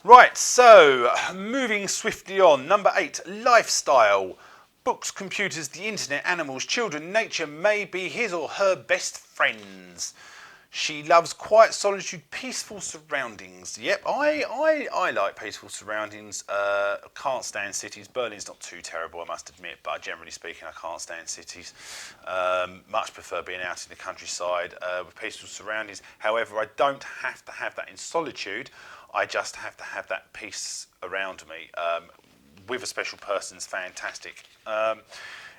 Right, so moving swiftly on. Number 8, lifestyle. Books, computers, the internet, animals, children, nature may be his or her best friends. She loves quiet solitude, peaceful surroundings. Yep, I like peaceful surroundings. Can't stand cities. Berlin's not too terrible, I must admit, but generally speaking, I can't stand cities. Much prefer being out in the countryside with peaceful surroundings. However, I don't have to have that in solitude. I just have to have that peace around me. With a special person's fantastic.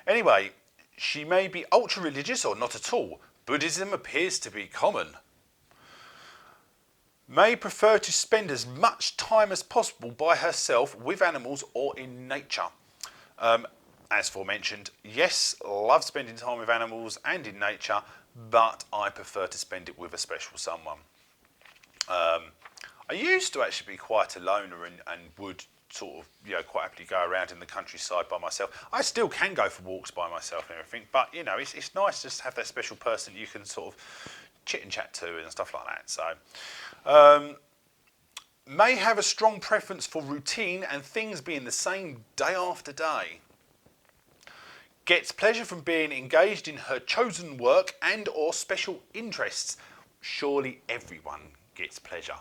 Anyway, she may be ultra religious or not at all. Buddhism appears to be common. May prefer to spend as much time as possible by herself with animals or in nature. As aforementioned, yes, love spending time with animals and in nature, but I prefer to spend it with a special someone. I used to actually be quite a loner and would sort of, quite happily go around in the countryside by myself. I still can go for walks by myself and everything, but it's nice just to have that special person you can sort of chit and chat to and stuff like that. So, may have a strong preference for routine and things being the same day after day. Gets pleasure from being engaged in her chosen work and or special interests. Surely everyone gets pleasure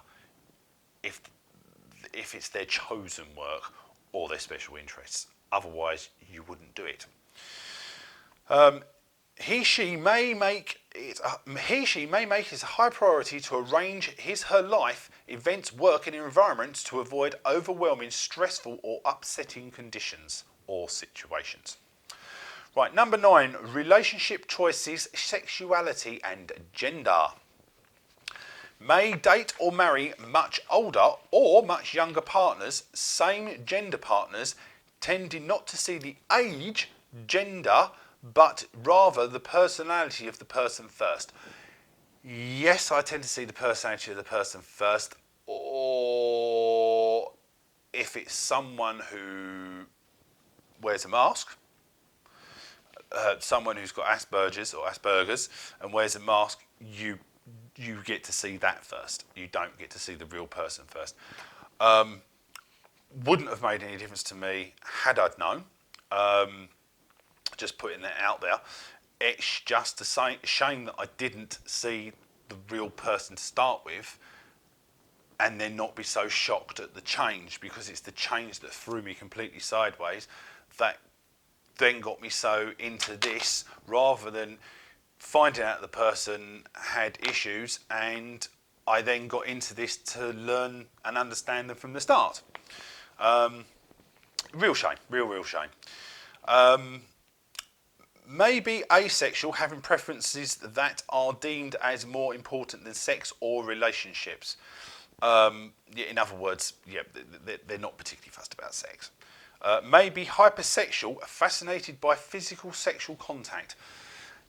if it's their chosen work or their special interests. Otherwise, you wouldn't do it. He/she may make it a high priority to arrange her life, events, work, and environments to avoid overwhelming, stressful, or upsetting conditions or situations. Right, number 9, relationship choices, sexuality, and gender. May date or marry much older or much younger partners, same gender partners, tending not to see the age, gender, but rather the personality of the person first. Yes, I tend to see the personality of the person first, or if it's someone who wears a mask, someone who's got Asperger's and wears a mask, you get to see that first. You don't get to see the real person first. Wouldn't have made any difference to me had I'd known. Just putting that out there. It's just a shame that I didn't see the real person to start with and then not be so shocked at the change, because it's the change that threw me completely sideways that then got me so into this, rather than finding out the person had issues and I then got into this to learn and understand them from the start. Real shame, real shame. Maybe asexual, having preferences that are deemed as more important than sex or relationships. In other words, they're not particularly fussed about sex. Maybe hypersexual, fascinated by physical sexual contact.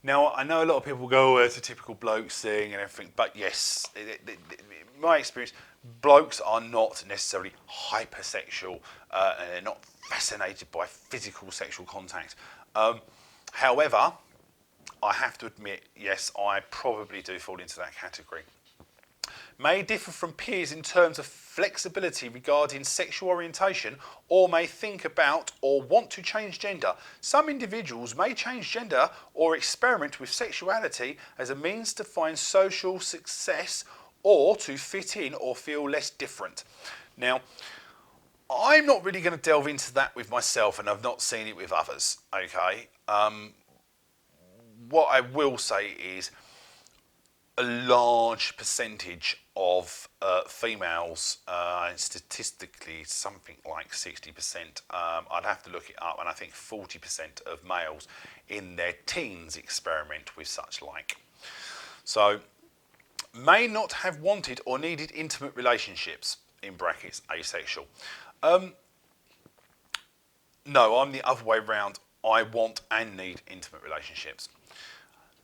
Now, I know a lot of people go, it's a typical blokes thing and everything, but yes, in my experience, blokes are not necessarily hypersexual and they're not fascinated by physical sexual contact. However, I have to admit, yes, I probably do fall into that category. May differ from peers in terms of flexibility regarding sexual orientation, or may think about or want to change gender. Some individuals may change gender or experiment with sexuality as a means to find social success or to fit in or feel less different. Now, I'm not really going to delve into that with myself, and I've not seen it with others, okay? What I will say is a large percentage of females, and statistically something like 60%, I'd have to look it up, and I think 40% of males in their teens experiment with such like. So, may not have wanted or needed intimate relationships, in brackets, asexual. No, I'm the other way round. I want and need intimate relationships.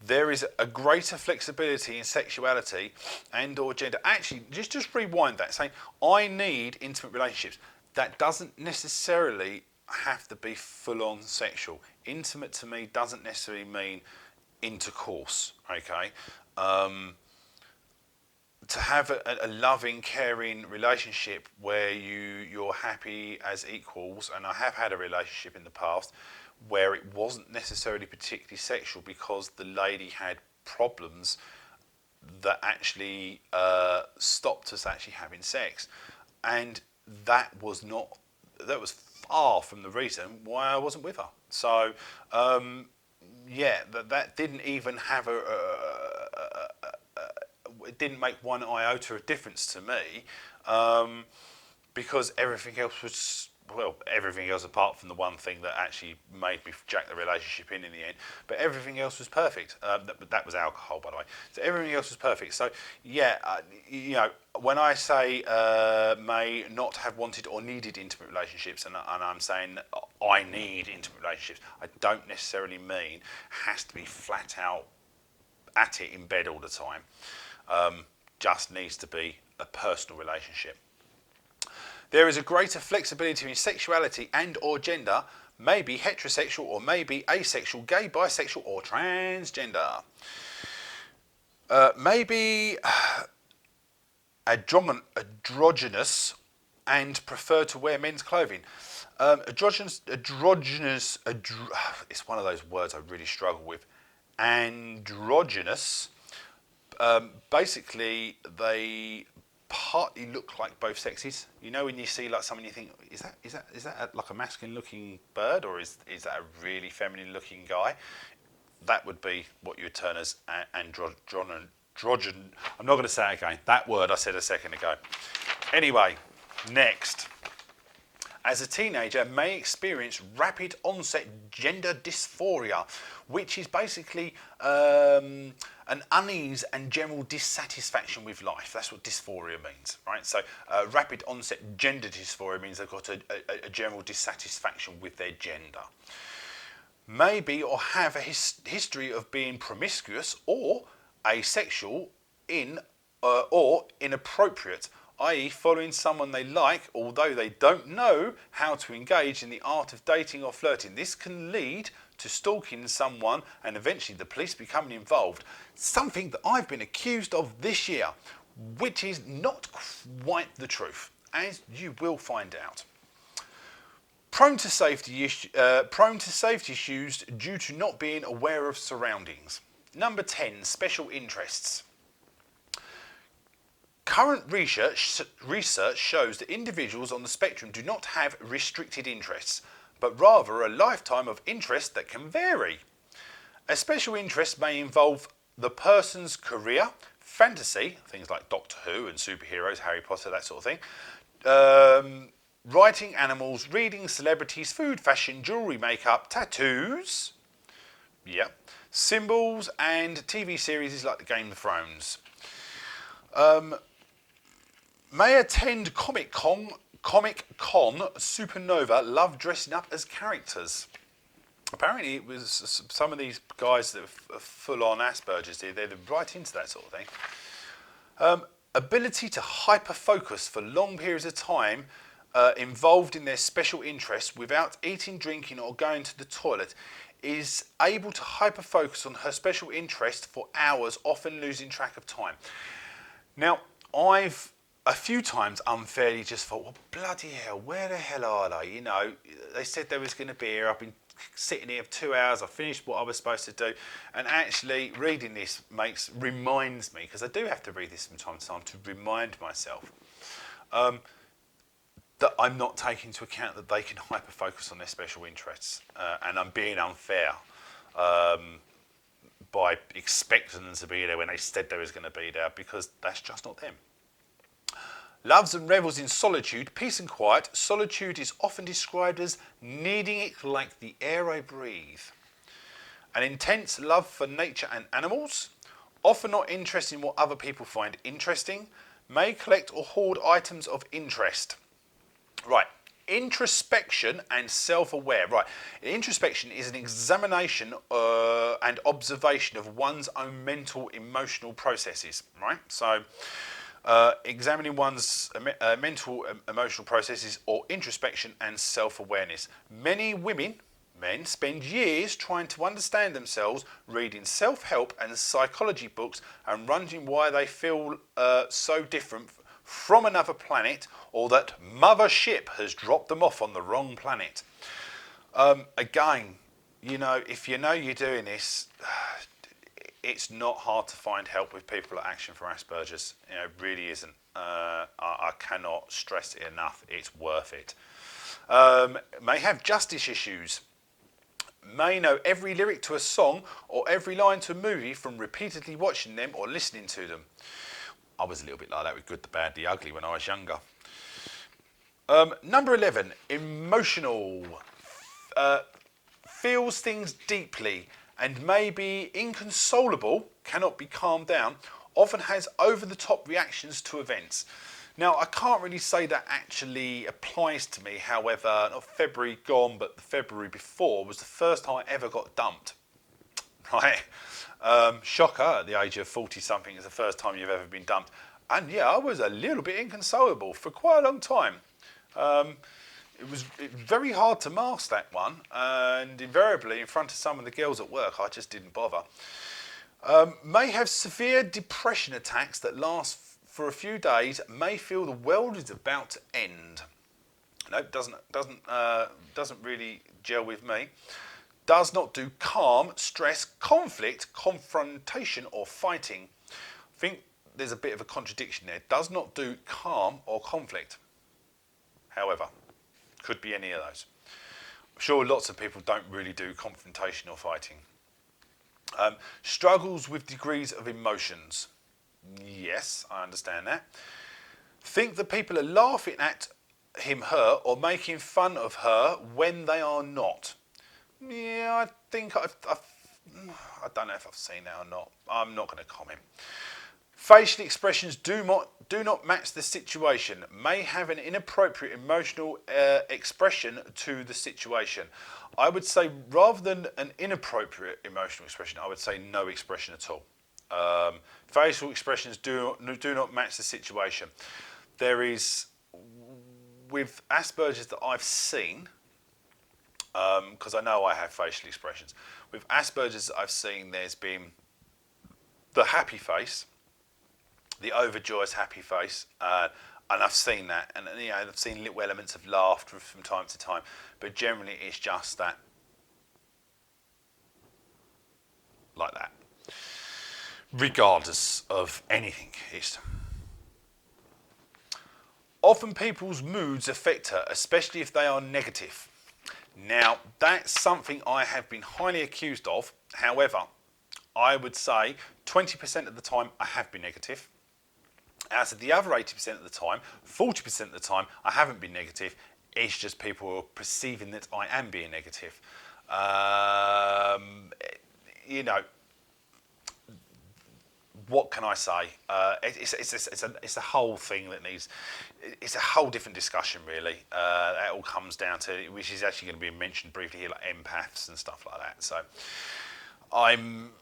There is a greater flexibility in sexuality and or gender. Actually, just rewind that, saying I need intimate relationships. That doesn't necessarily have to be full-on sexual. Intimate to me doesn't necessarily mean intercourse, okay? to have a loving, caring relationship where you're happy as equals, and I have had a relationship in the past where it wasn't necessarily particularly sexual because the lady had problems that actually stopped us actually having sex, and that was far from the reason why I wasn't with her. So yeah, that didn't even have it didn't make one iota of difference to me, because everything else was, well, everything else apart from the one thing that actually made me jack the relationship in the end, but everything else was perfect. That was alcohol, by the way. So everything else was perfect. So yeah, you know, when I say may not have wanted or needed intimate relationships, and I'm saying I need intimate relationships, I don't necessarily mean has to be flat out at it in bed all the time. Just needs to be a personal relationship. There is a greater flexibility in sexuality and or gender, may be heterosexual or may be asexual, gay, bisexual or transgender. Maybe androgynous and prefer to wear men's clothing. It's one of those words I really struggle with. Androgynous, basically they partly look like both sexes. You know, when you see like someone, you think, is that like a masculine looking bird, or is that a really feminine looking guy? That would be what you would term as androgen. I'm not going to say it again. That word I said a second ago. Anyway, next. As a teenager, may experience rapid onset gender dysphoria, which is basically an unease and general dissatisfaction with life. That's what dysphoria means, right? So rapid onset gender dysphoria means they've got a general dissatisfaction with their gender. Maybe or have a history of being promiscuous or asexual or inappropriate, i.e. following someone they like although they don't know how to engage in the art of dating or flirting. This can lead to stalking someone and eventually the police becoming involved. Something that I've been accused of this year, which is not quite the truth, as you will find out. Prone to safety issues due to not being aware of surroundings. Number 10, special interests. Current research shows that individuals on the spectrum do not have restricted interests, but rather a lifetime of interest that can vary. A special interest may involve the person's career, fantasy, things like Doctor Who and superheroes, Harry Potter, that sort of thing, writing, animals, reading, celebrities, food, fashion, jewellery, makeup, tattoos, symbols, and TV series like the Game of Thrones. May attend Comic Con Supernova, love dressing up as characters. Apparently it was some of these guys that are full on Asperger's, they're right into that sort of thing. Ability to hyper-focus for long periods of time involved in their special interests without eating, drinking or going to the toilet, is able to hyper-focus on her special interest for hours, often losing track of time. Now, I've a few times unfairly just thought, well, bloody hell, where the hell are they? You know, they said they was going to be here. I've been sitting here for 2 hours. I finished what I was supposed to do. And actually reading this reminds me, because I do have to read this from time to time to remind myself, that I'm not taking into account that they can hyper-focus on their special interests. And I'm being unfair by expecting them to be there when they said they was going to be there, because that's just not them. Loves and revels in solitude, peace and quiet. Solitude is often described as needing it like the air I breathe. An intense love for nature and animals. Often not interested in what other people find interesting. May collect or hoard items of interest. Right. Introspection and self-aware. Right. Introspection is an examination and observation of one's own mental, emotional processes. Right. So, examining one's mental, emotional processes, or introspection and self-awareness. Many women Men spend years trying to understand themselves, reading self-help and psychology books and wondering why they feel so different from another planet, or that mother ship has dropped them off on the wrong planet. Again, if you know you're doing this, it's not hard to find help with people at Action for Asperger's. It really isn't. I cannot stress it enough. It's worth it. May have justice issues. May know every lyric to a song or every line to a movie from repeatedly watching them or listening to them. I was a little bit like that with Good, the Bad, the Ugly when I was younger. Number 11, emotional. Feels things deeply and may be inconsolable, cannot be calmed down, often has over-the-top reactions to events. Now, I can't really say that actually applies to me. However, not February gone, but the February before was the first time I ever got dumped. Right? Shocker, at the age of 40-something, is the first time you've ever been dumped. And yeah, I was a little bit inconsolable for quite a long time. It was very hard to mask that one. And invariably, in front of some of the girls at work, I just didn't bother. May have severe depression attacks that last for a few days, may feel the world is about to end. No, doesn't really gel with me. Does not do calm, stress, conflict, confrontation or fighting. I think there's a bit of a contradiction there. Does not do calm or conflict. However, could be any of those. I'm sure lots of people don't really do confrontation or fighting. Struggles with degrees of emotions. Yes, I understand that. Think that people are laughing at him, her, or making fun of her when they are not. Yeah, I think I don't know if I've seen that or not. I'm not going to comment. Facial expressions do not match the situation. May have an inappropriate emotional expression to the situation. I would say rather than an inappropriate emotional expression, I would say no expression at all. Facial expressions do not match the situation. There is, with Asperger's that I've seen, because I know I have facial expressions. With Asperger's that I've seen, there's been the happy face, the overjoyed happy face, and I've seen that, and I've seen little elements of laughter from time to time, but generally it's just that, like that. Regardless of anything. Often people's moods affect her, especially if they are negative. Now, that's something I have been highly accused of. However, I would say 20% of the time I have been negative. Out of the other 80% of the time, 40% of the time, I haven't been negative. It's just people are perceiving that I am being negative. What can I say? It's a whole thing that needs. It's a whole different discussion, really. That all comes down to, which is actually going to be mentioned briefly here, like empaths and stuff like that. So, I'm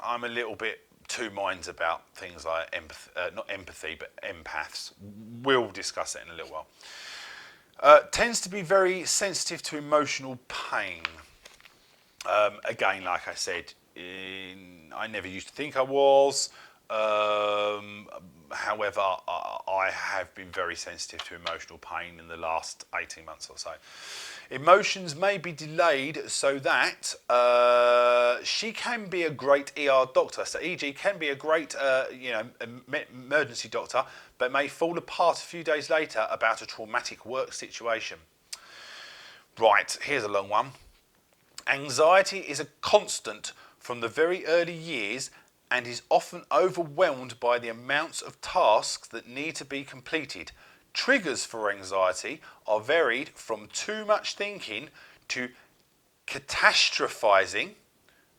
a little bit two minds about things like not empathy, but empaths. We'll discuss it in a little while. Tends to be very sensitive to emotional pain. Again, like I said, I never used to think I was. However, I have been very sensitive to emotional pain in the last 18 months or so. Emotions may be delayed so that she can be a great ER doctor. So e.g. can be a great emergency doctor, but may fall apart a few days later about a traumatic work situation. Right, here's a long one. Anxiety is a constant from the very early years and is often overwhelmed by the amounts of tasks that need to be completed. Triggers for anxiety are varied from too much thinking to catastrophizing,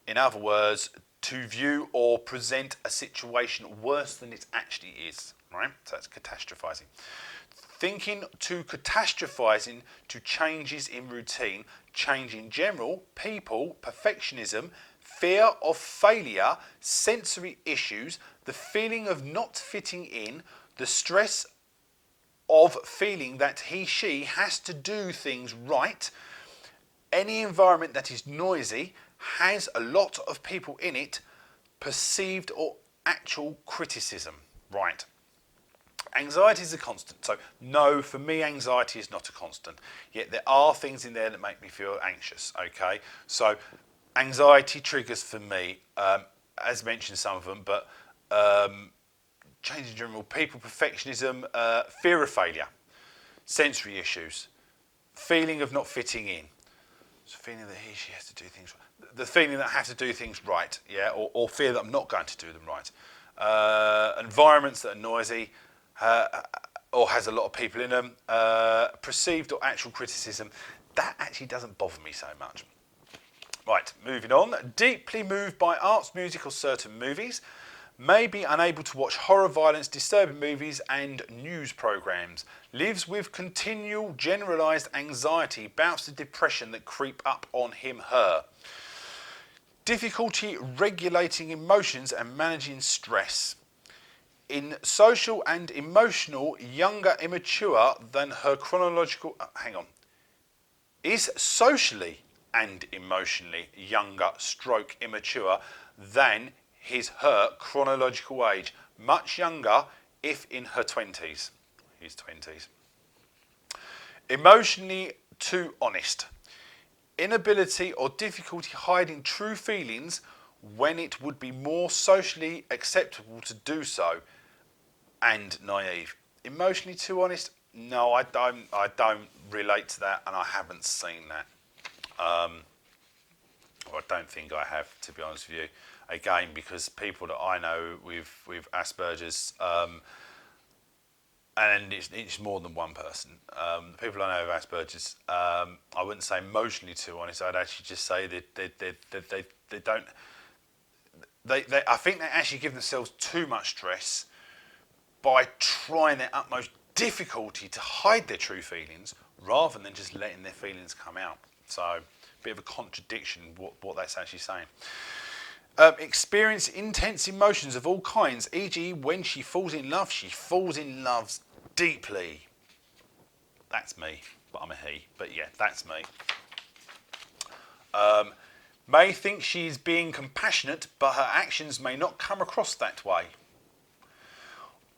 in other words, to view or present a situation worse than it actually is, right? So that's catastrophizing. Thinking to catastrophizing to changes in routine, change in general, people, perfectionism, fear of failure, sensory issues, the feeling of not fitting in, the stress of feeling that he, she has to do things right, Any environment that is noisy, has a lot of people in it, perceived or actual criticism. Right. Anxiety is a constant. So no, for me, anxiety is not a constant. Yet there are things in there that make me feel anxious. Okay. So anxiety triggers for me, as mentioned, some of them, but change in general, people, perfectionism, fear of failure, sensory issues, feeling of not fitting in. So feeling that she has to do things right. The feeling that I have to do things right, yeah, or fear that I'm not going to do them right. Environments that are noisy, or has a lot of people in them, perceived or actual criticism, that actually doesn't bother me so much. Right, moving on. Deeply moved by arts, music or certain movies. May be unable to watch horror, violence, disturbing movies and news programmes. Lives with continual generalised anxiety, bouts of depression that creep up on him, her. Difficulty regulating emotions and managing stress. In social and emotional, younger, immature than her chronological... hang on. Is socially and emotionally younger stroke immature than her chronological age. Much younger if in her 20s. His 20s. Emotionally too honest. Inability or difficulty hiding true feelings when it would be more socially acceptable to do so. And naive. Emotionally too honest? No, I don't relate to that, and I haven't seen that. Or I don't think I have, to be honest with you. Again, because people that I know with Asperger's, and it's more than one person. The people I know with Asperger's, I wouldn't say emotionally too honest. I'd actually just say that they don't. I think they actually give themselves too much stress by trying their utmost difficulty to hide their true feelings rather than just letting their feelings come out. So, a bit of a contradiction what that's actually saying. Experience intense emotions of all kinds, e.g. when she falls in love deeply. That's me, but I'm a he. But yeah, that's me. May think she's being compassionate, but her actions may not come across that way.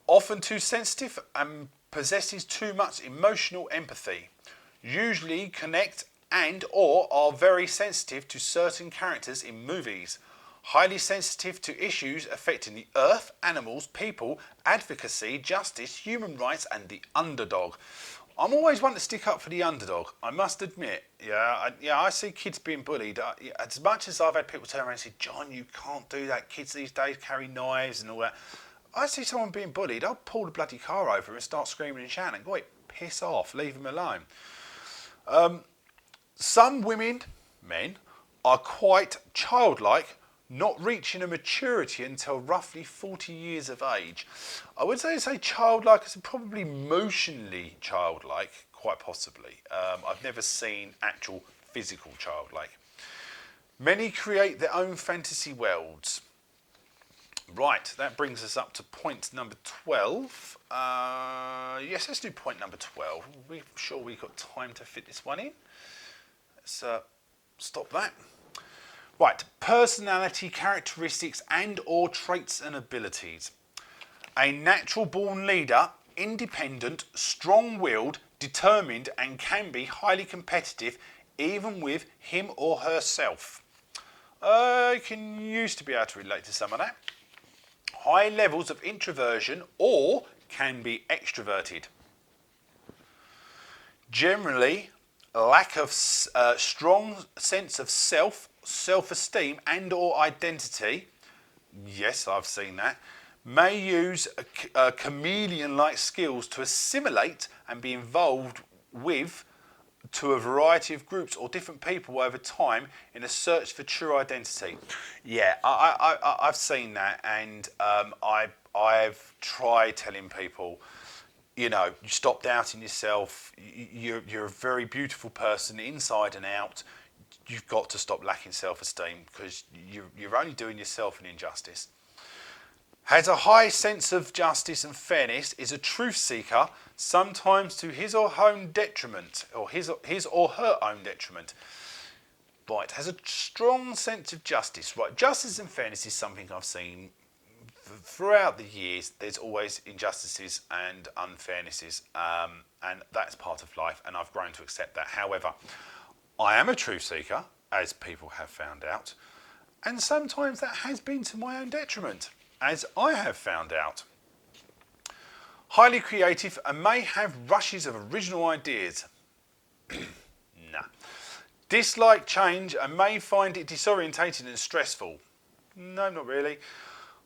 Often too sensitive and possesses too much emotional empathy. Usually connect and or are very sensitive to certain characters in movies. Highly sensitive to issues affecting the earth, animals, people, advocacy, justice, human rights and the underdog. I'm always one to stick up for the underdog, I must admit. I see kids being bullied. As much as I've had people turn around and say, John, you can't do that. Kids these days carry knives and all that. I see someone being bullied, I'll pull the bloody car over and start screaming and shouting. Go, wait, piss off, leave him alone. Some women, men, are quite childlike, not reaching a maturity until roughly 40 years of age. I would say childlike is probably emotionally childlike, quite possibly. I've never seen actual physical childlike. Many create their own fantasy worlds. Right, that brings us up to point number 12. Yes, let's do point number 12. We're sure we've got time to fit this one in. Let's stop that. Right, personality characteristics and or traits and abilities. A natural born leader, independent, strong-willed, determined and can be highly competitive even with him or herself. I can used to be able to relate to some of that. High levels of introversion or can be extroverted. Generally, lack of strong sense of self-esteem and or identity. Yes, I've seen that. May use chameleon-like skills to assimilate and be involved with to a variety of groups or different people over time in a search for true identity. Yeah, I've seen that, and I've tried telling people, you know, you stop doubting yourself. You're a very beautiful person inside and out. You've got to stop lacking self-esteem because you're only doing yourself an injustice. Has a high sense of justice and fairness, is a truth seeker, sometimes to his or her own detriment, or his or her own detriment. Right, has a strong sense of justice. Right, justice and fairness is something I've seen throughout the years. There's always injustices and unfairnesses, and that's part of life, and I've grown to accept that. However, I am a truth seeker, as people have found out, and sometimes that has been to my own detriment, as I have found out. Highly creative and may have rushes of original ideas. Nah. Dislike change and may find it disorientating and stressful. No, not really.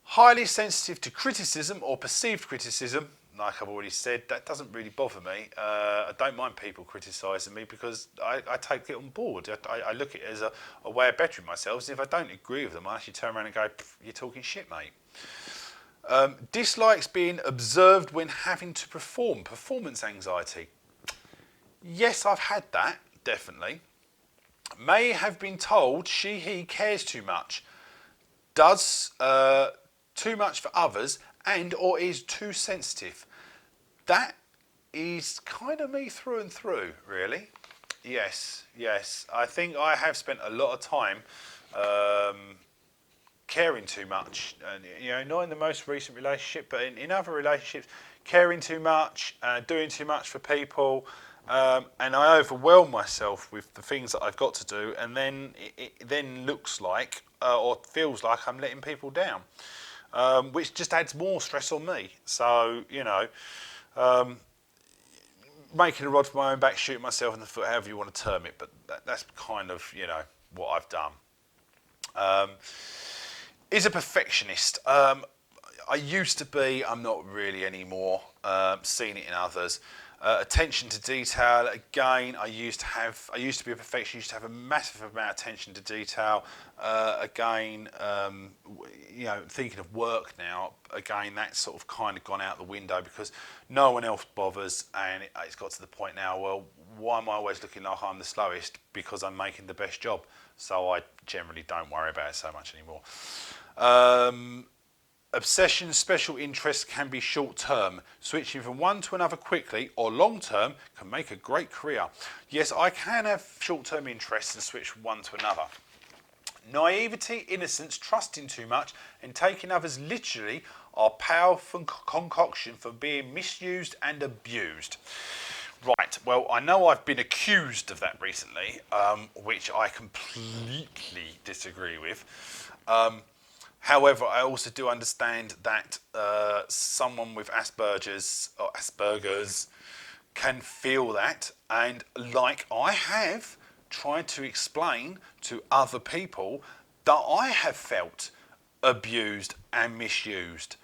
Highly sensitive to criticism or perceived criticism. Like I've already said, that doesn't really bother me. I don't mind people criticising me because I take it on board. I look at it as a way of bettering myself. And if I don't agree with them, I actually turn around and go, "You're talking shit, mate." Dislikes being observed when having to perform. Performance anxiety. Yes, I've had that, definitely. May have been told he cares too much. Does too much for others and or is too sensitive. That is kind of me through and through, really. Yes. I think I have spent a lot of time caring too much, and not in the most recent relationship, but in other relationships, caring too much, doing too much for people, and I overwhelm myself with the things that I've got to do, and then it then looks like or feels like I'm letting people down, which just adds more stress on me. So making a rod for my own back, shooting myself in the foot, however you want to term it, but that's kind of what I've done. Is a perfectionist. I used to be. I'm not really anymore. Seen it in others. Attention to detail. Again, I used to be a perfectionist. Used to have a massive amount of attention to detail. Again, thinking of work now. Again, that's sort of kind of gone out the window because no one else bothers, and it's got to the point now. Well, why am I always looking like I'm the slowest? Because I'm making the best job. So I generally don't worry about it so much anymore. Obsession, special interests can be short-term. Switching from one to another quickly or long-term can make a great career. Yes, I can have short-term interests and switch from one to another. Naivety, innocence, trusting too much and taking others literally are powerful concoction for being misused and abused. Right, well, I know I've been accused of that recently, which I completely disagree with. However, I also do understand that someone with Asperger's can feel that, and like I have tried to explain to other people that I have felt abused and misused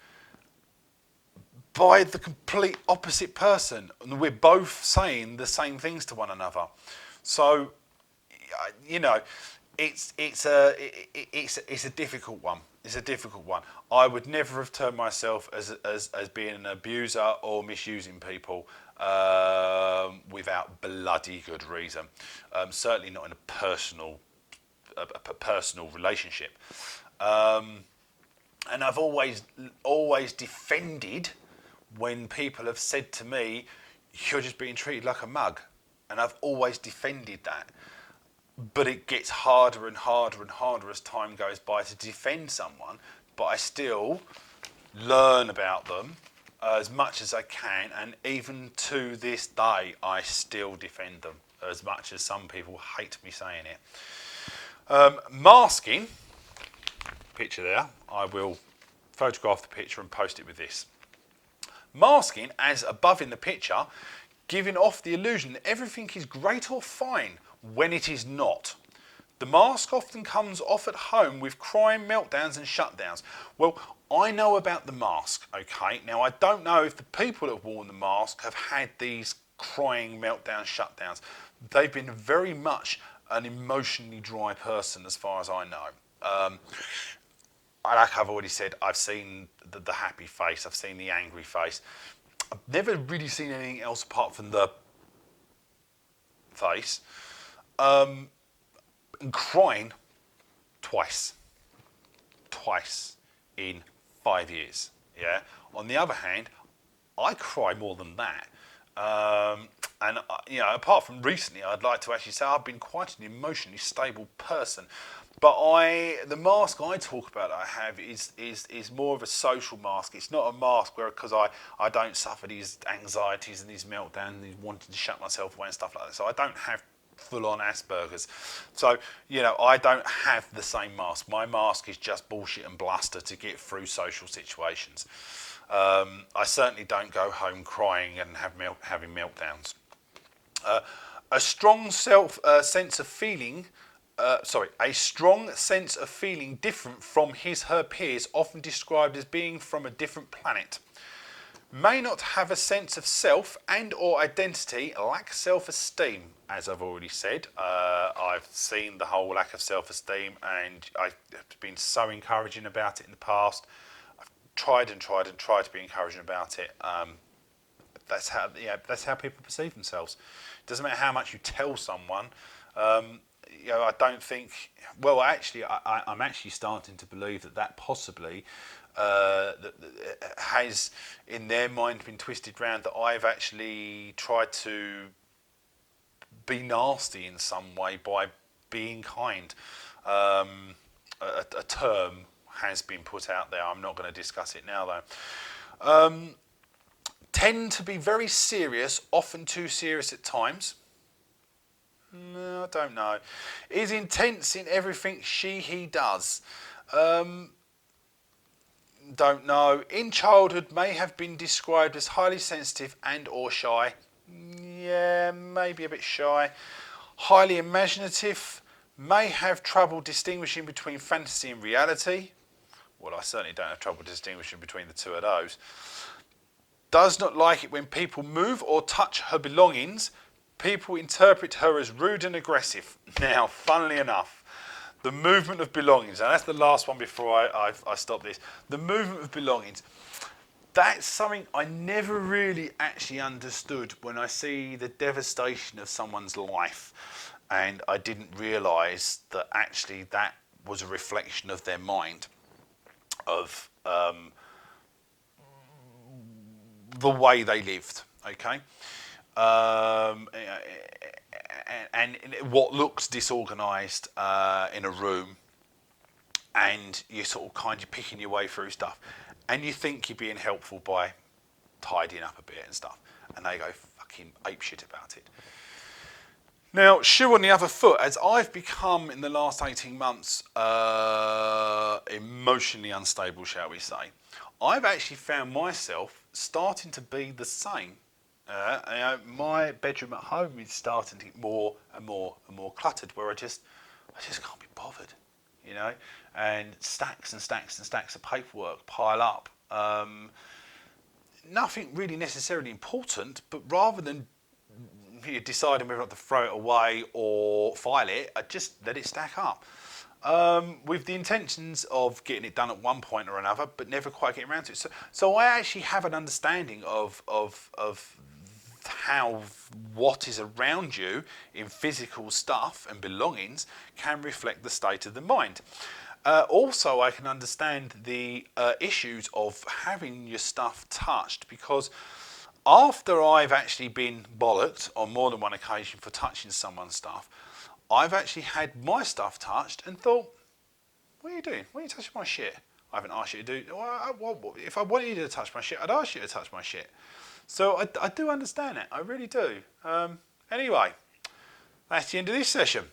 by the complete opposite person, and we're both saying the same things to one another. So, it's a difficult one. It's a difficult one. I would never have termed myself as being an abuser or misusing people without bloody good reason. Certainly not in a personal relationship. And I've always defended when people have said to me, "You're just being treated like a mug," and I've always defended that. But it gets harder and harder and harder as time goes by to defend someone, but I still learn about them as much as I can, and even to this day I still defend them, as much as some people hate me saying it. Masking, picture there, I will photograph the picture and post it with this. Masking, as above in the picture, giving off the illusion that everything is great or fine when it is not. The mask often comes off at home with crying meltdowns and shutdowns. Well, I know about the mask, okay? Now, I don't know if the people that have worn the mask have had these crying meltdowns, shutdowns. They've been very much an emotionally dry person as far as I know. Like I've already said, I've seen the happy face, I've seen the angry face. I've never really seen anything else apart from the face. And crying twice in 5 years. Yeah. On the other hand, I cry more than that, And apart from recently, I'd like to actually say I've been quite an emotionally stable person. But the mask I talk about that I have is more of a social mask. It's not a mask where because I don't suffer these anxieties and these meltdowns and these wanting to shut myself away and stuff like that. So I don't have full-on Asperger's. So, I don't have the same mask. My mask is just bullshit and bluster to get through social situations. I certainly don't go home crying and having meltdowns. A strong sense of feeling. A strong sense of feeling different from her peers, often described as being from a different planet. May not have a sense of self and or identity, lack self-esteem, as I've already said. I've seen the whole lack of self-esteem, and I've been so encouraging about it in the past. I've tried to be encouraging about it. That's how people perceive themselves. It doesn't matter how much you tell someone. I don't think. Well, actually, I'm actually starting to believe that possibly that has in their mind been twisted round. That I've actually tried to be nasty in some way by being kind. A term has been put out there. I'm not going to discuss it now, though. Tend to be very serious, often too serious at times. No, I don't know. Is intense in everything he does. Don't know. In childhood may have been described as highly sensitive and or shy. Yeah, maybe a bit shy. Highly imaginative. May have trouble distinguishing between fantasy and reality. Well, I certainly don't have trouble distinguishing between the two of those. Does not like it when people move or touch her belongings. People interpret her as rude and aggressive. Now, funnily enough, the movement of belongings, and that's the last one before I stop this. The movement of belongings, that's something I never really actually understood when I see the devastation of someone's life, and I didn't realise that actually that was a reflection of their mind, of the way they lived, okay? And what looks disorganised in a room, and you're sort of kind of picking your way through stuff, and you think you're being helpful by tidying up a bit and stuff, and they go fucking apeshit about it. Now, shoe on the other foot, as I've become in the last 18 months emotionally unstable, shall we say, I've actually found myself starting to be the same. My bedroom at home is starting to get more and more cluttered, where I just can't be bothered, and stacks and stacks and stacks of paperwork pile up. Nothing really necessarily important, but rather than deciding whether or not to throw it away or file it, I just let it stack up. With the intentions of getting it done at one point or another, but never quite getting around to it. So I actually have an understanding of how what is around you in physical stuff and belongings can reflect the state of the mind. Also, I can understand the issues of having your stuff touched, because after I've actually been bollocked on more than one occasion for touching someone's stuff, I've actually had my stuff touched and thought, what are you doing? Why are you touching my shit? I haven't asked you to do. If I wanted you to touch my shit, I'd ask you to touch my shit. So I do understand it. I really do. Anyway, that's the end of this session.